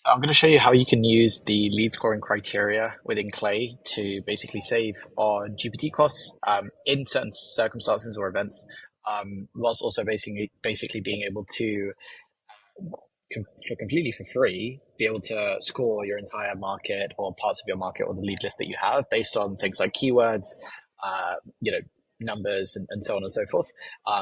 So I'm going to show you how you can use the lead scoring criteria within Clay to basically save on GPT costs in certain circumstances or events, whilst also basically being able to, for completely for free, be able to score your entire market or parts of your market or the lead list that you have based on things like keywords, uh, you know, numbers and so on and so forth.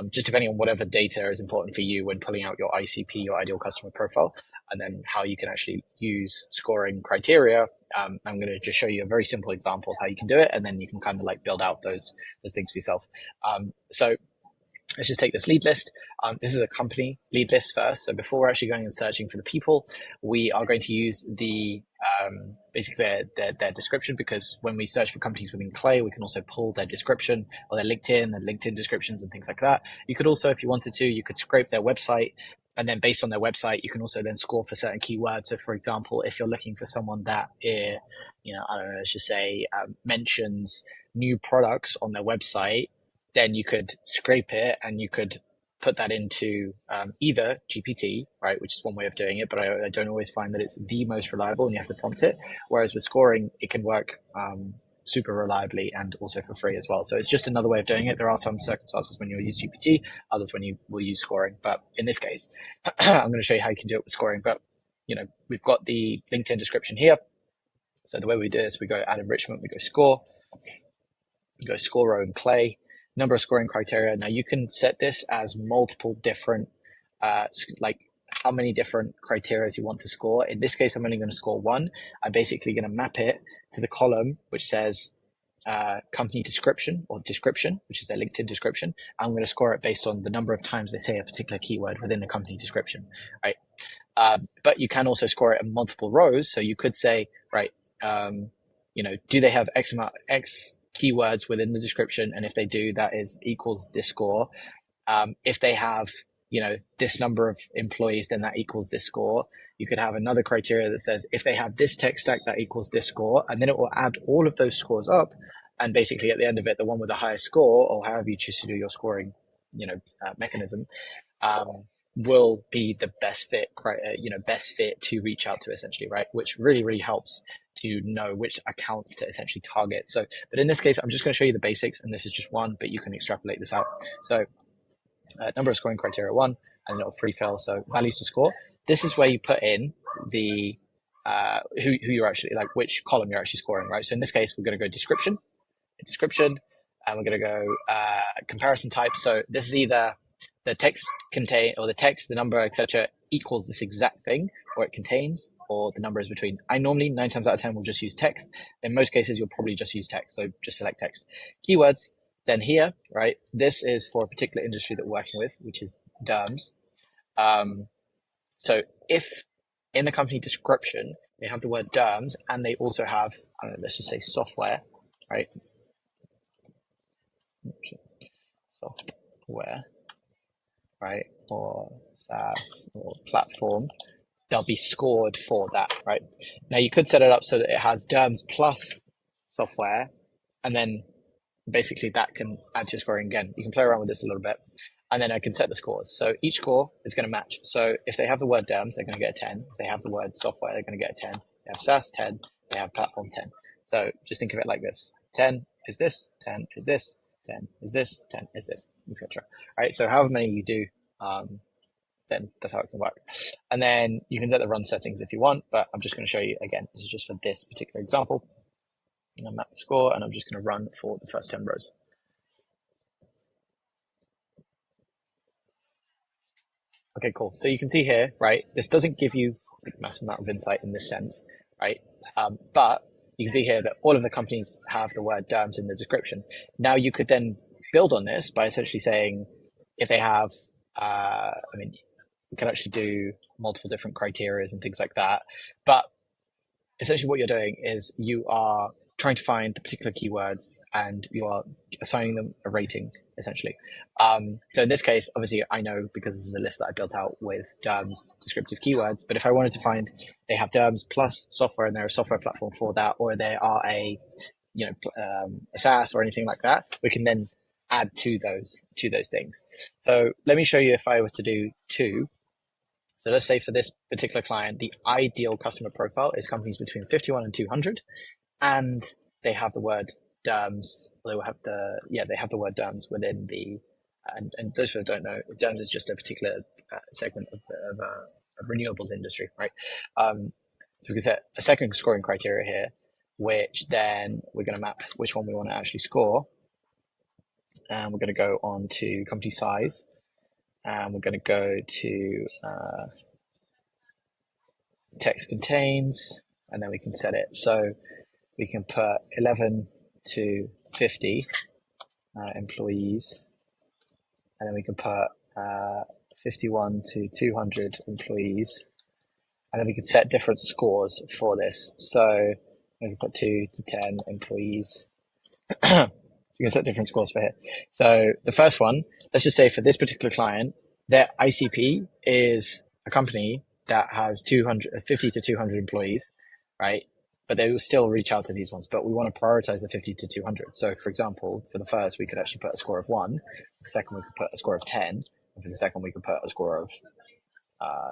Just depending on whatever data is important for you when pulling out your ICP, your ideal customer profile, and then how you can actually use scoring criteria. I'm going to just show you a very simple example of how you can do it, and then you can kind of like build out those things for yourself. So let's just take this lead list. This is a company lead list first. So before we're actually going and searching for the people, we are going to use the basically their description, because when we search for companies within Clay, we can also pull their description or their LinkedIn descriptions and things like that. You could also, if you wanted to, you could scrape their website. And then based on their website, you can also then score for certain keywords. So for example, if you're looking for someone that, I don't know, let's just say mentions new products on their website, then you could scrape it and you could put that into either GPT, right, which is one way of doing it, but I don't always find that it's the most reliable and you have to prompt it. Whereas with scoring, it can work super reliably and also for free as well. So it's just another way of doing it. There are some circumstances when you'll use GPT, others when you will use scoring. But in this case, I'm going to show you how you can do it with scoring. But, we've got the LinkedIn description here. So the way we do this, we go add enrichment, we go score, we go score row and Clay, number of scoring criteria. Now you can set this as multiple different, like how many different criteria you want to score. In this case, I'm only going to score one. I'm basically going to map it to the column which says company description or description, which is their LinkedIn description. I'm going to score it based on the number of times they say a particular keyword within the company description, right? But you can also score it in multiple rows. So you could say, right, do they have X keywords within the description? And if they do, that is equals this score. If they have, this number of employees, then that equals this score. You could have another criteria that says if they have this tech stack, that equals this score, and then it will add all of those scores up. And basically, at the end of it, the one with the highest score, or however you choose to do your scoring, mechanism, will be the best fit, best fit to reach out to, essentially, right? Which really, really helps to know which accounts to essentially target. So, but in this case, I'm just going to show you the basics, and this is just one, but you can extrapolate this out. So, number of scoring criteria one, and it'll free fill. So, values to score. This is where you put in the who you're actually, like, which column you're actually scoring, right? So in this case, we're going to go description, and we're going to go comparison type. So this is either the text contain, or the text, the number, etc., equals this exact thing, or it contains, or the number is between. I normally 9 times out of 10 will just use text. In most cases, you'll probably just use text. So just select text. Keywords. Then here, right, this is for a particular industry that we're working with, which is DERMS. So if in the company description, they have the word DERMS and they also have, I don't know, let's just say software, right? Software, right? Or SaaS or platform, they'll be scored for that, right? Now you could set it up so that it has DERMS plus software, and then basically that can add to your scoring again. You can play around with this a little bit, and then I can set the scores. So each score is going to match. So if they have the word DERMS, they're going to get a 10. If they have the word software, they're going to get a 10. They have SaaS, 10. They have platform, 10. So just think of it like this. 10 is this, 10 is this, 10 is this, 10 is this, etc. Right? So however many you do, then that's how it can work. And then you can set the run settings if you want, but I'm just going to show you again. This is just for this particular example. And I'll map the score, and I'm just going to run for the first 10 rows. Okay, cool. So you can see here, right, this doesn't give you a massive amount of insight in this sense, right? But you can see here that all of the companies have the word DERMS in the description. Now you could then build on this by essentially saying if they have, we can actually do multiple different criterias and things like that. But essentially what you're doing is you are trying to find the particular keywords and you are assigning them a rating, essentially. So in this case, obviously I know because this is a list that I built out with DERMS descriptive keywords, but if I wanted to find they have DERMS plus software and they're a software platform for that, or they are a SaaS or anything like that, we can then add to those things. So let me show you if I were to do 2. So let's say for this particular client, the ideal customer profile is companies between 51 and 200, and they have the word DERMS. They will have they have the word DERMS within the, and those who don't know, DERMS is just a particular segment of renewables industry, right? So we can set a second scoring criteria here, which then we're going to map which one we want to actually score. And we're going to go on to company size, and we're going to go to text contains, and then we can set it. So we can put 11 to 50 employees, and then we can put 51 to 200 employees, and then we can set different scores for this. So we can put 2 to 10 employees. You can set different scores for here. So the first one, let's just say for this particular client, their ICP is a company that has 50 to 200 employees, right? But they will still reach out to these ones, but we want to prioritize the 50 to 200. So for example, for the first, we could actually put a score of 1. The second, we could put a score of 10. And for the second, we could put a score of,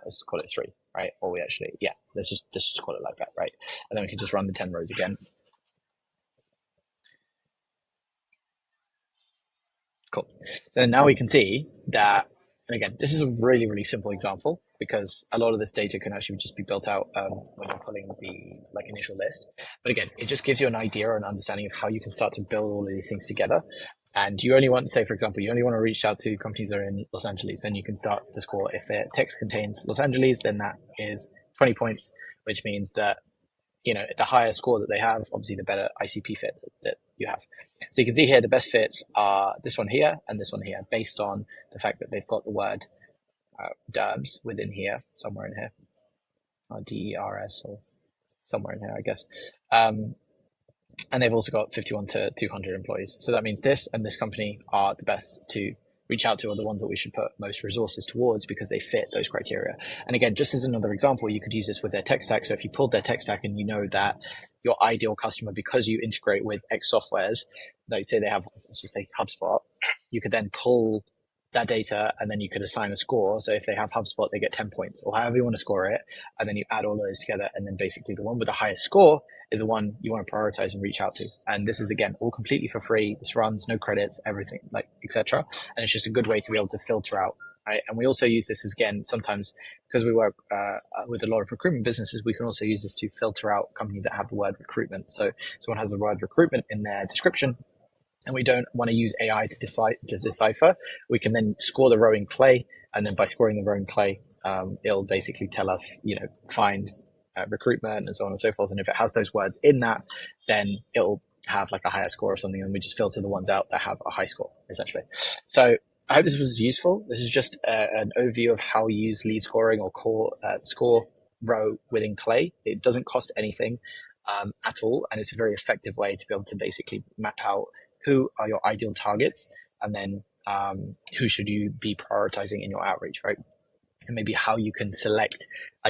let's call it 3, right? Or we actually, let's just call it like that, right? And then we can just run the 10 rows again. Cool. So now we can see that, and again, this is a really, really simple example because a lot of this data can actually just be built out when you're pulling the initial list. But again, it just gives you an idea or an understanding of how you can start to build all of these things together. And you only want, say, for example, you only want to reach out to companies that are in Los Angeles, then you can start to score. If their text contains Los Angeles, then that is 20 points, which means that, the higher score that they have, obviously the better ICP fit that you have. So you can see here, the best fits are this one here and this one here, based on the fact that they've got the word DERMS within here, somewhere in here, or DERS, or somewhere in here, I guess. And they've also got 51 to 200 employees. So that means this and this company are the best to reach out to, are the ones that we should put most resources towards because they fit those criteria. And again, just as another example, you could use this with their tech stack. So if you pulled their tech stack and you know that your ideal customer, because you integrate with X softwares, like say they have, let's just say HubSpot, you could then pull that data and then you could assign a score. So if they have HubSpot, they get 10 points or however you want to score it. And then you add all those together. And then basically the one with the highest score is the one you want to prioritize and reach out to. And this is, again, all completely for free. This runs, no credits, everything, etc. And it's just a good way to be able to filter out, right? And we also use this again, sometimes because we work with a lot of recruitment businesses, we can also use this to filter out companies that have the word recruitment. So someone has the word recruitment in their description, and we don't want to use AI to decipher. We can then score the row in Clay, and then by scoring the row in Clay, it'll basically tell us, find recruitment and so on and so forth. And if it has those words in that, then it'll have a higher score or something, and we just filter the ones out that have a high score, essentially. So I hope this was useful. This is just an overview of how we use lead scoring or core score row within Clay. It doesn't cost anything at all, and it's a very effective way to be able to basically map out who are your ideal targets, and then who should you be prioritizing in your outreach, right? And maybe how you can select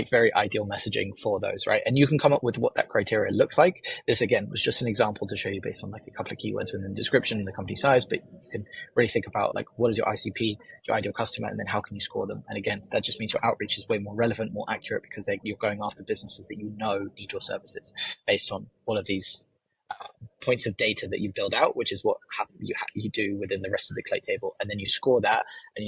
very ideal messaging for those, right? And you can come up with what that criteria looks like. This, again, was just an example to show you based on a couple of keywords within the description and the company size, but you can really think about what is your ICP, your ideal customer, and then how can you score them? And again, that just means your outreach is way more relevant, more accurate, because you're going after businesses that need your services based on all of these points of data that you build out, which is what you do within the rest of the Clay table. And then you score that, and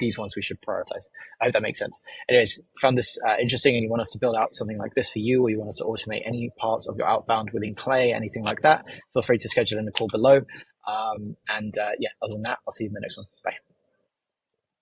these ones we should prioritize. I hope that makes sense. Anyways, found this interesting, and you want us to build out something like this for you, or you want us to automate any parts of your outbound within Clay, anything like that, feel free to schedule in a call below. Other than that, I'll see you in the next one. Bye.